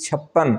56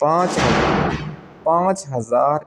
5,000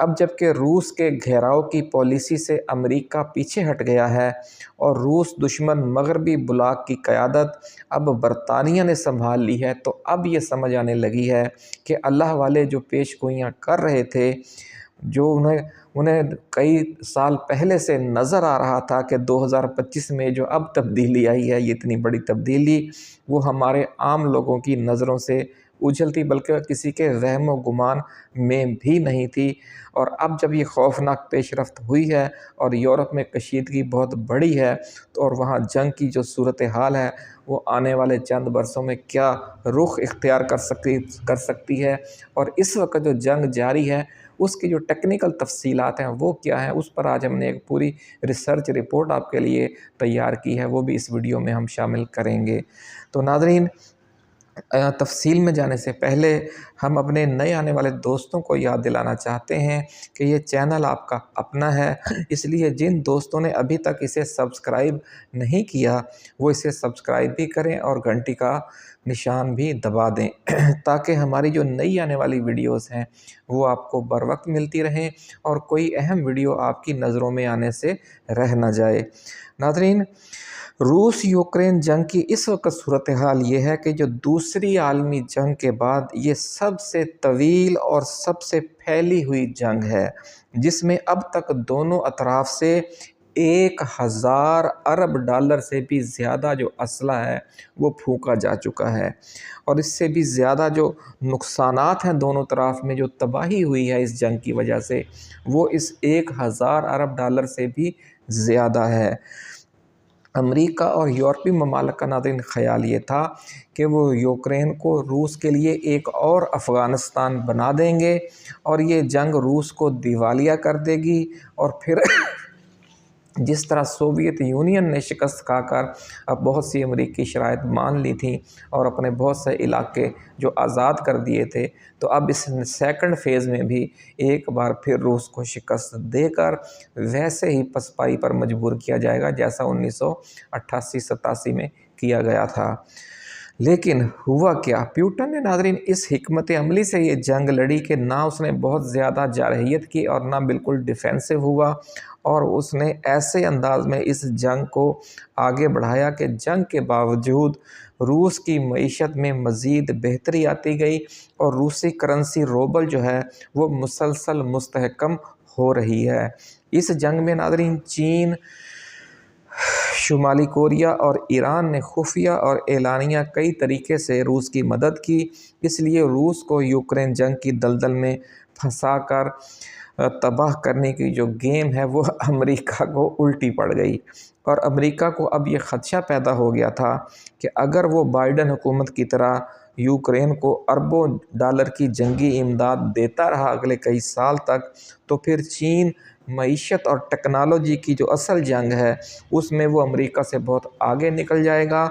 اب جب کہ روس کے گھیراؤ کی پالیسی سے امریکہ پیچھے ہٹ گیا ہے اور روس دشمن مغربی بلاک کی قیادت اب برطانیہ نے سنبھال لی ہے، تو اب یہ سمجھ آنے لگی ہے کہ اللہ والے جو پیش گوئیاں کر رہے تھے، جو انہیں کئی سال پہلے سے نظر آ رہا تھا کہ 2025 میں جو اب تبدیلی آئی ہے، یہ اتنی بڑی تبدیلی، وہ ہمارے عام لوگوں کی نظروں سے اوجھل تھی، بلکہ کسی کے وہم و گمان میں بھی نہیں تھی۔ اور اب جب یہ خوفناک پیش رفت ہوئی ہے اور یورپ میں کشیدگی بہت بڑی ہے، تو اور وہاں جنگ کی جو صورتحال ہے وہ آنے والے چند برسوں میں کیا رخ اختیار کر سکتی ہے، اور اس وقت جو جنگ جاری ہے اس کی جو ٹیکنیکل تفصیلات ہیں وہ کیا ہیں، اس پر آج ہم نے ایک پوری ریسرچ رپورٹ آپ کے لیے تیار کی ہے، وہ بھی اس ویڈیو میں ہم شامل کریں گے۔ تو ناظرین، تفصیل میں جانے سے پہلے ہم اپنے نئے آنے والے دوستوں کو یاد دلانا چاہتے ہیں کہ یہ چینل آپ کا اپنا ہے، اس لیے جن دوستوں نے ابھی تک اسے سبسکرائب نہیں کیا وہ اسے سبسکرائب بھی کریں اور گھنٹی کا نشان بھی دبا دیں تاکہ ہماری جو نئی آنے والی ویڈیوز ہیں وہ آپ کو بر وقت ملتی رہیں اور کوئی اہم ویڈیو آپ کی نظروں میں آنے سے رہ نہ جائے۔ ناظرین، روس یوکرین جنگ کی اس وقت صورتحال یہ ہے کہ جو دوسری عالمی جنگ کے بعد یہ سب سے طویل اور سب سے پھیلی ہوئی جنگ ہے، جس میں اب تک دونوں اطراف سے 1000 ارب ڈالر سے بھی زیادہ جو اسلحہ ہے وہ پھونکا جا چکا ہے، اور اس سے بھی زیادہ جو نقصانات ہیں دونوں طرف میں، جو تباہی ہوئی ہے اس جنگ کی وجہ سے، وہ اس 1000 ارب ڈالر سے بھی زیادہ ہے۔ امریکہ اور یورپی ممالک کا ناظرین خیال یہ تھا کہ وہ یوکرین کو روس کے لیے ایک اور افغانستان بنا دیں گے اور یہ جنگ روس کو دیوالیہ کر دے گی، اور پھر جس طرح سوویت یونین نے شکست کھا کر اب بہت سی امریکی شرائط مان لی تھیں اور اپنے بہت سے علاقے جو آزاد کر دیے تھے، تو اب اس سیکنڈ فیز میں بھی ایک بار پھر روس کو شکست دے کر ویسے ہی پسپائی پر مجبور کیا جائے گا جیسا 1988-87 میں کیا گیا تھا۔ لیکن ہوا کیا؟ پیوٹن نے ناظرین اس حکمت عملی سے یہ جنگ لڑی کہ نہ اس نے بہت زیادہ جارحیت کی اور نہ بالکل ڈیفینسو ہوا، اور اس نے ایسے انداز میں اس جنگ کو آگے بڑھایا کہ جنگ کے باوجود روس کی معیشت میں مزید بہتری آتی گئی اور روسی کرنسی روبل جو ہے وہ مسلسل مستحکم ہو رہی ہے۔ اس جنگ میں ناظرین چین، شمالی کوریا اور ایران نے خفیہ اور اعلانیہ کئی طریقے سے روس کی مدد کی، اس لیے روس کو یوکرین جنگ کی دلدل میں پھنسا کر تباہ کرنے کی جو گیم ہے وہ امریکہ کو الٹی پڑ گئی، اور امریکہ کو اب یہ خدشہ پیدا ہو گیا تھا کہ اگر وہ بائیڈن حکومت کی طرح یوکرین کو اربوں ڈالر کی جنگی امداد دیتا رہا اگلے کئی سال تک، تو پھر چین معیشت اور ٹیکنالوجی کی جو اصل جنگ ہے اس میں وہ امریکہ سے بہت آگے نکل جائے گا۔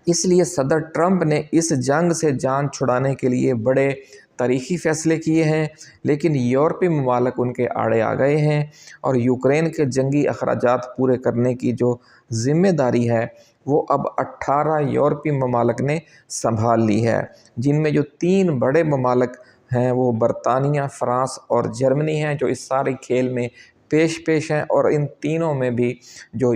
اس لیے صدر ٹرمپ نے اس جنگ سے جان چھڑانے کے لیے بڑے تاریخی فیصلے کیے ہیں، لیکن یورپی ممالک ان کے آڑے آ گئے ہیں، اور یوکرین کے جنگی اخراجات پورے کرنے کی جو ذمہ داری ہے وہ اب 18 یورپی ممالک نے سنبھال لی ہے، جن میں جو 3 بڑے ممالک ہیں وہ برطانیہ، فرانس اور جرمنی ہیں، جو اس سارے کھیل میں پیش ہیں، اور ان تینوں میں بھی جو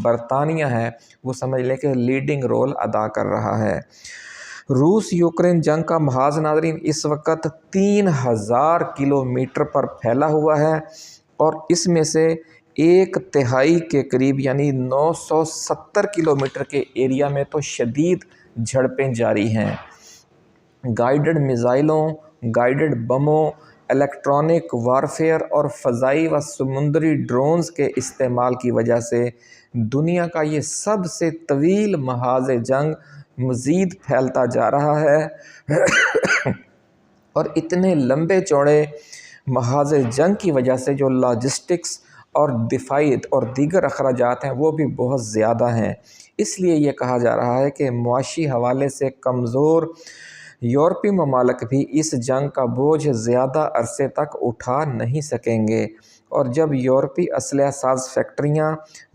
برطانیہ ہے وہ سمجھ لیں کہ لیڈنگ رول ادا کر رہا ہے۔ روس یوکرین جنگ کا محاذ ناظرین اس وقت 3000 کلومیٹر پر پھیلا ہوا ہے، اور اس میں سے 1/3 کے قریب یعنی 970 کلومیٹر کے ایریا میں تو شدید جھڑپیں جاری ہیں۔ گائیڈڈ میزائلوں، گائیڈڈ بموں، الیکٹرانک وارفیئر اور فضائی و سمندری ڈرونز کے استعمال کی وجہ سے دنیا کا یہ سب سے طویل محاذ جنگ مزید پھیلتا جا رہا ہے اور اتنے لمبے چوڑے محاذ جنگ کی وجہ سے جو لاجسٹکس اور دفاعی اور دیگر اخراجات ہیں وہ بھی بہت زیادہ ہیں۔ اس لیے یہ کہا جا رہا ہے کہ معاشی حوالے سے کمزور یورپی ممالک بھی اس جنگ کا بوجھ زیادہ عرصے تک اٹھا نہیں سکیں گے، اور جب یورپی اسلحہ ساز فیکٹریاں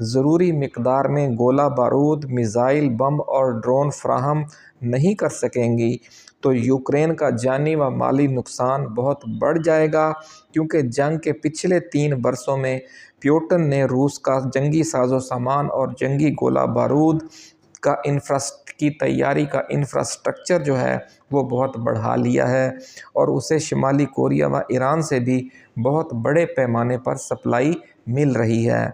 ضروری مقدار میں گولہ بارود، میزائل، بم اور ڈرون فراہم نہیں کر سکیں گی تو یوکرین کا جانی و مالی نقصان بہت بڑھ جائے گا، کیونکہ جنگ کے پچھلے 3 برسوں میں پیوٹن نے روس کا جنگی ساز و سامان اور جنگی گولہ بارود کی تیاری کا انفراسٹرکچر جو ہے وہ بہت بڑھا لیا ہے، اور اسے شمالی کوریا و ایران سے بھی بہت بڑے پیمانے پر سپلائی مل رہی ہے۔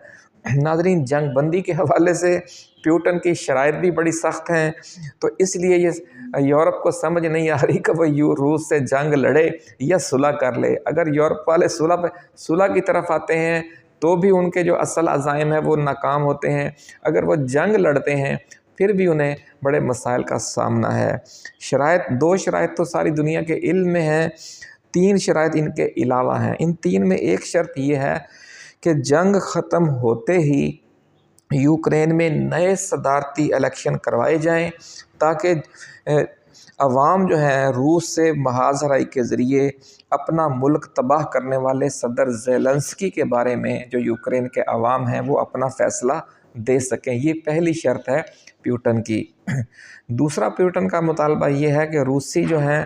ناظرین، جنگ بندی کے حوالے سے پیوٹن کی شرائط بھی بڑی سخت ہیں، تو اس لیے یہ یورپ کو سمجھ نہیں آ رہی کہ وہ روس سے جنگ لڑے یا صلح کر لے۔ اگر یورپ والے صلح کی طرف آتے ہیں تو بھی ان کے جو اصل عزائم ہیں وہ ناکام ہوتے ہیں، اگر وہ جنگ لڑتے ہیں پھر بھی انہیں بڑے مسائل کا سامنا ہے۔ 2 شرائط تو ساری دنیا کے علم میں ہیں، 3 شرائط ان کے علاوہ ہیں۔ ان 3 میں ایک شرط یہ ہے کہ جنگ ختم ہوتے ہی یوکرین میں نئے صدارتی الیکشن کروائے جائیں، تاکہ عوام جو ہیں روس سے محاذ رائی کے ذریعے اپنا ملک تباہ کرنے والے صدر زیلنسکی کے بارے میں جو یوکرین کے عوام ہیں وہ اپنا فیصلہ دے سکیں۔ یہ پہلی شرط ہے پیوٹن کی۔ دوسرا پیوٹن کا مطالبہ یہ ہے کہ روسی جو ہیں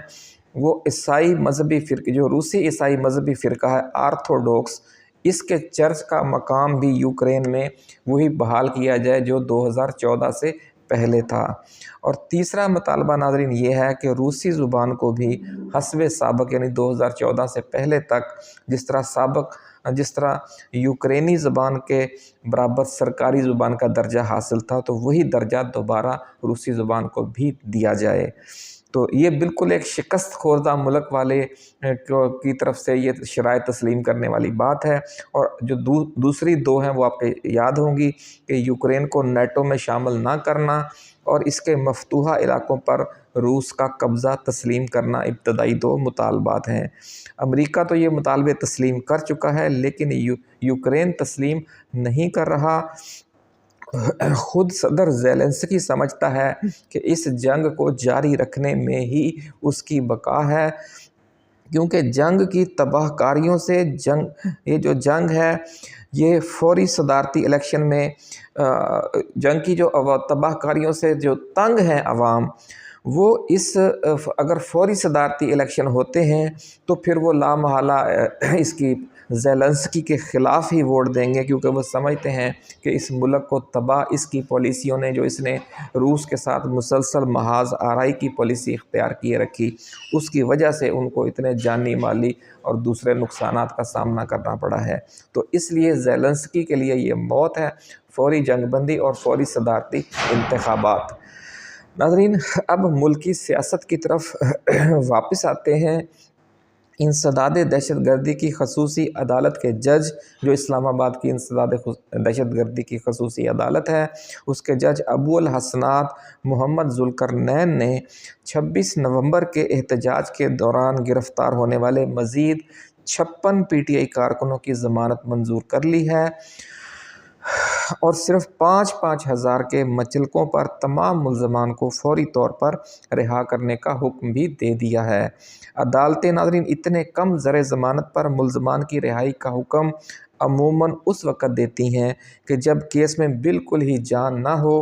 وہ روسی عیسائی مذہبی فرقہ ہے آرتھوڈوکس، اس کے چرچ کا مقام بھی یوکرین میں وہی بحال کیا جائے جو 2014 سے پہلے تھا۔ اور تیسرا مطالبہ ناظرین یہ ہے کہ روسی زبان کو بھی حسب سابق یعنی 2014 سے پہلے تک جس طرح یوکرینی زبان کے برابر سرکاری زبان کا درجہ حاصل تھا تو وہی درجہ دوبارہ روسی زبان کو بھی دیا جائے۔ تو یہ بالکل ایک شکست خوردہ ملک والے کی طرف سے یہ شرائط تسلیم کرنے والی بات ہے۔ اور جو دوسری 2 ہیں وہ آپ کو یاد ہوں گی کہ یوکرین کو نیٹو میں شامل نہ کرنا اور اس کے مفتوحہ علاقوں پر روس کا قبضہ تسلیم کرنا ابتدائی 2 مطالبات ہیں۔ امریکہ تو یہ مطالبے تسلیم کر چکا ہے، لیکن یوکرین تسلیم نہیں کر رہا۔ خود صدر زیلنسکی سمجھتا ہے کہ اس جنگ کو جاری رکھنے میں ہی اس کی بقا ہے، کیونکہ جنگ کی تباہ کاریوں سے یہ جو جنگ ہے یہ فوری صدارتی الیکشن میں جنگ کی جو تباہ کاریوں سے جو تنگ ہیں عوام، وہ اگر فوری صدارتی الیکشن ہوتے ہیں تو پھر وہ لامحالہ اس کی زیلنسکی کے خلاف ہی ووٹ دیں گے، کیونکہ وہ سمجھتے ہیں کہ اس ملک کو تباہ اس کی پالیسیوں نے جو اس نے روس کے ساتھ مسلسل محاذ آرائی کی پالیسی اختیار کیے رکھی، اس کی وجہ سے ان کو اتنے جانی مالی اور دوسرے نقصانات کا سامنا کرنا پڑا ہے۔ تو اس لیے زیلنسکی کے لیے یہ موت ہے، فوری جنگ بندی اور فوری صدارتی انتخابات۔ ناظرین، اب ملکی سیاست کی طرف واپس آتے ہیں۔ انسداد دہشت گردی کی خصوصی عدالت کے جج، جو اسلام آباد کی انسداد دہشت گردی کی خصوصی عدالت ہے، اس کے جج ابو الحسنات محمد ذوالقرنین نے 26 نومبر کے احتجاج کے دوران گرفتار ہونے والے مزید 56 پی ٹی آئی کارکنوں کی ضمانت منظور کر لی ہے اور صرف 5-5 ہزار کے مچلقوں پر تمام ملزمان کو فوری طور پر رہا کرنے کا حکم بھی دے دیا ہے۔ عدالتیں ناظرین اتنے کم زر ضمانت پر ملزمان کی رہائی کا حکم عموماً اس وقت دیتی ہیں کہ جب کیس میں بالکل ہی جان نہ ہو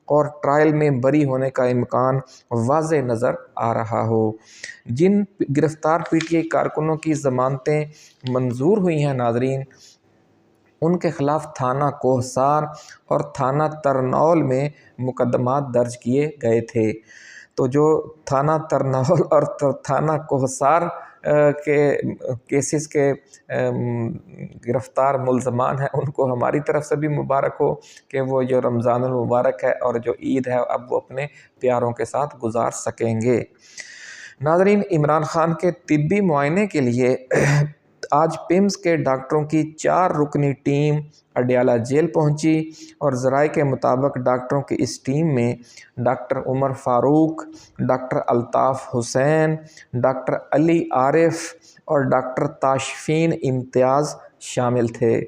اور ٹرائل میں بری ہونے کا امکان واضح نظر آ رہا ہو۔ جن گرفتار پی ٹی آئی کارکنوں کی ضمانتیں منظور ہوئی ہیں ناظرین، ان کے خلاف تھانہ کوہسار اور تھانہ ترنول میں مقدمات درج کیے گئے تھے۔ تو جو تھانہ ترنول اور تھانہ کوہسار کے کیسز کے گرفتار ملزمان ہیں ان کو ہماری طرف سے بھی مبارک ہو کہ وہ جو رمضان المبارک ہے اور جو عید ہے اب وہ اپنے پیاروں کے ساتھ گزار سکیں گے۔ ناظرین، عمران خان کے طبی معائنے کے لیے آج پیمز کے ڈاکٹروں کی 4 رکنی ٹیم اڈیالہ جیل پہنچی اور ذرائع کے مطابق ڈاکٹروں کی اس ٹیم میں ڈاکٹر عمر فاروق، ڈاکٹر الطاف حسین، ڈاکٹر علی عارف اور ڈاکٹر تاشفین امتیاز شامل تھے۔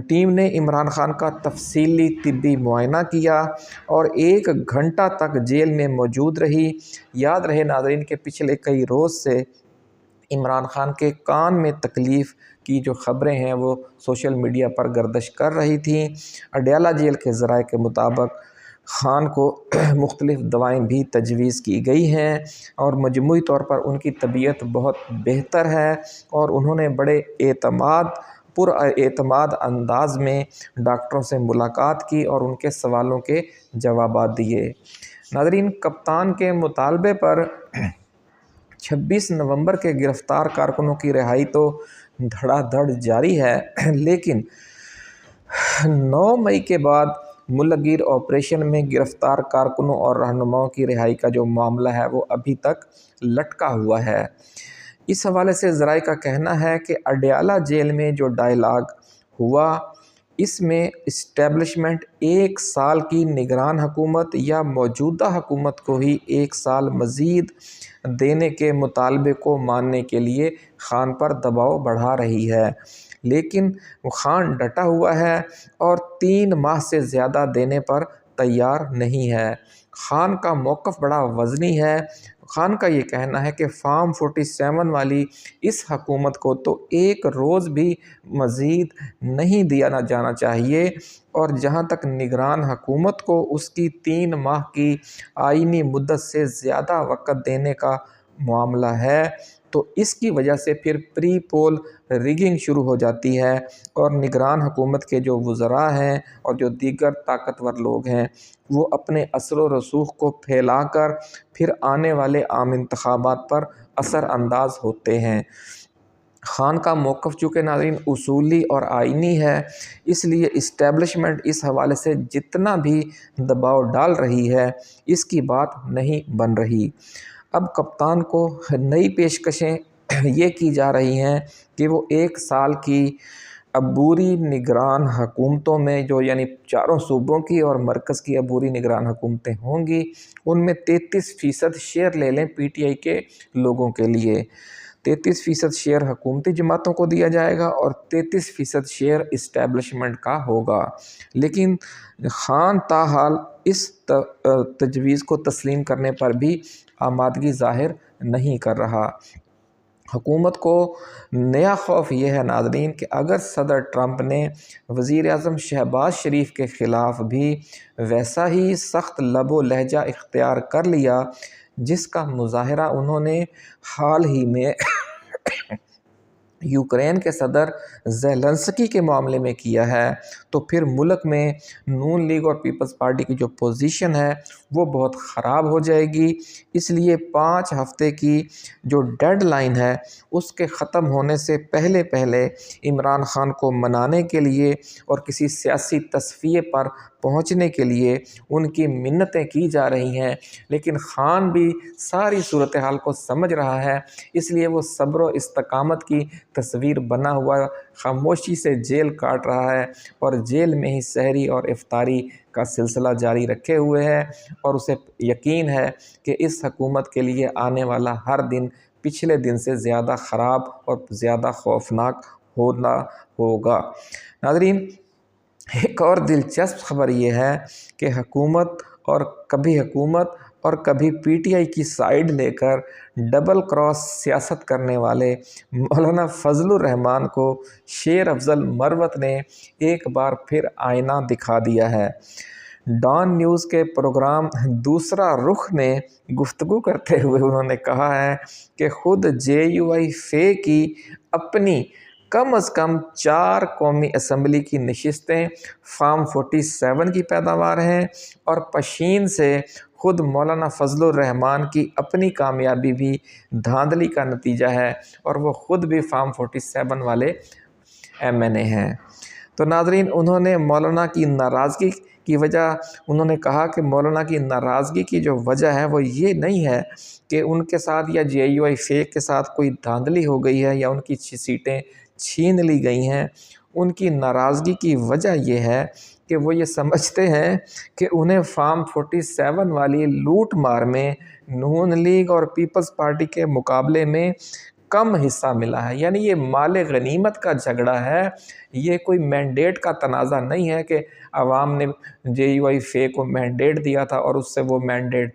ٹیم نے عمران خان کا تفصیلی طبی معائنہ کیا اور 1 گھنٹہ تک جیل میں موجود رہی۔ یاد رہے ناظرین کہ پچھلے کئی روز سے عمران خان کے کان میں تکلیف کی جو خبریں ہیں وہ سوشل میڈیا پر گردش کر رہی تھیں۔ اڈیالہ جیل کے ذرائع کے مطابق خان کو مختلف دوائیں بھی تجویز کی گئی ہیں اور مجموعی طور پر ان کی طبیعت بہت بہتر ہے اور انہوں نے بڑے پر اعتماد انداز میں ڈاکٹروں سے ملاقات کی اور ان کے سوالوں کے جوابات دیے۔ ناظرین، کپتان کے مطالبے پر 26 نومبر کے گرفتار کارکنوں کی رہائی تو دھڑا دھڑ جاری ہے، لیکن 9 مئی کے بعد ملک گیر آپریشن میں گرفتار کارکنوں اور رہنماؤں کی رہائی کا جو معاملہ ہے وہ ابھی تک لٹکا ہوا ہے۔ اس حوالے سے ذرائع کا کہنا ہے کہ اڈیالہ جیل میں جو ڈائیلاگ ہوا، اس میں اسٹیبلشمنٹ 1 سال کی نگران حکومت یا موجودہ حکومت کو ہی 1 سال مزید دینے کے مطالبے کو ماننے کے لیے خان پر دباؤ بڑھا رہی ہے، لیکن خان ڈٹا ہوا ہے اور 3 ماہ سے زیادہ دینے پر تیار نہیں ہے۔ خان کا موقف بڑا وزنی ہے۔ خان کا یہ کہنا ہے کہ فارم 47 والی اس حکومت کو تو 1 روز بھی مزید نہیں دیا جانا چاہیے، اور جہاں تک نگران حکومت کو اس کی 3 ماہ کی آئینی مدت سے زیادہ وقت دینے کا معاملہ ہے تو اس کی وجہ سے پھر پری پول ریگنگ شروع ہو جاتی ہے اور نگران حکومت کے جو وزراء ہیں اور جو دیگر طاقتور لوگ ہیں وہ اپنے اثر و رسوخ کو پھیلا کر پھر آنے والے عام انتخابات پر اثر انداز ہوتے ہیں۔ خان کا موقف چونکہ ناظرین اصولی اور آئینی ہے، اس لیے اسٹیبلشمنٹ اس حوالے سے جتنا بھی دباؤ ڈال رہی ہے اس کی بات نہیں بن رہی۔ اب کپتان کو نئی پیشکشیں یہ کی جا رہی ہیں کہ وہ 1 سال کی عبوری نگران حکومتوں میں جو یعنی 4 صوبوں کی اور مرکز کی عبوری نگران حکومتیں ہوں گی، ان میں 33% شیئر لے لیں پی ٹی آئی کے لوگوں کے لیے۔ 33% شیئر حکومتی جماعتوں کو دیا جائے گا اور 33% شیئر اسٹیبلشمنٹ کا ہوگا، لیکن خان تاحال اس تجویز کو تسلیم کرنے پر بھی آمادگی ظاہر نہیں کر رہا۔ حکومت کو نیا خوف یہ ہے ناظرین کہ اگر صدر ٹرمپ نے وزیر اعظم شہباز شریف کے خلاف بھی ویسا ہی سخت لب و لہجہ اختیار کر لیا جس کا مظاہرہ انہوں نے حال ہی میں یوکرین کے صدر زیلنسکی کے معاملے میں کیا ہے، تو پھر ملک میں نون لیگ اور پیپلز پارٹی کی جو پوزیشن ہے وہ بہت خراب ہو جائے گی۔ اس لیے 5 ہفتے کی جو ڈیڈ لائن ہے اس کے ختم ہونے سے پہلے عمران خان کو منانے کے لیے اور کسی سیاسی تصفیے پر پہنچنے کے لیے ان کی منتیں کی جا رہی ہیں، لیکن خان بھی ساری صورتحال کو سمجھ رہا ہے، اس لیے وہ صبر و استقامت کی تصویر بنا ہوا خاموشی سے جیل کاٹ رہا ہے اور جیل میں ہی سحری اور افطاری کا سلسلہ جاری رکھے ہوئے ہے، اور اسے یقین ہے کہ اس حکومت کے لیے آنے والا ہر دن پچھلے دن سے زیادہ خراب اور زیادہ خوفناک ہوگا۔ ناظرین، ایک اور دلچسپ خبر یہ ہے کہ حکومت اور کبھی پی ٹی آئی کی سائیڈ لے کر ڈبل کراس سیاست کرنے والے مولانا فضل الرحمان کو شیر افضل مروت نے ایک بار پھر آئینہ دکھا دیا ہے۔ ڈان نیوز کے پروگرام دوسرا رخ میں گفتگو کرتے ہوئے انہوں نے کہا ہے کہ خود JUI کی اپنی کم از کم 4 قومی اسمبلی کی نشستیں فارم 47 کی پیداوار ہیں، اور پشین سے خود مولانا فضل الرحمان کی اپنی کامیابی بھی دھاندلی کا نتیجہ ہے، اور وہ خود بھی فارم 47 والے MNA ہیں۔ تو ناظرین، انہوں نے مولانا کی ناراضگی کی وجہ انہوں نے کہا کہ مولانا کی ناراضگی کی جو وجہ ہے وہ یہ نہیں ہے کہ ان کے ساتھ یا JUI کے ساتھ کوئی دھاندلی ہو گئی ہے یا ان کی سیٹیں چھین لی گئی ہیں۔ ان کی ناراضگی کی وجہ یہ ہے کہ وہ یہ سمجھتے ہیں کہ انہیں فارم 47 والی لوٹ مار میں نون لیگ اور پیپلز پارٹی کے مقابلے میں کم حصہ ملا ہے، یعنی یہ مال غنیمت کا جھگڑا ہے، یہ کوئی مینڈیٹ کا تنازع نہیں ہے کہ عوام نے JUI کو مینڈیٹ دیا تھا اور اس سے وہ مینڈیٹ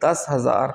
10,000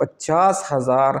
50,000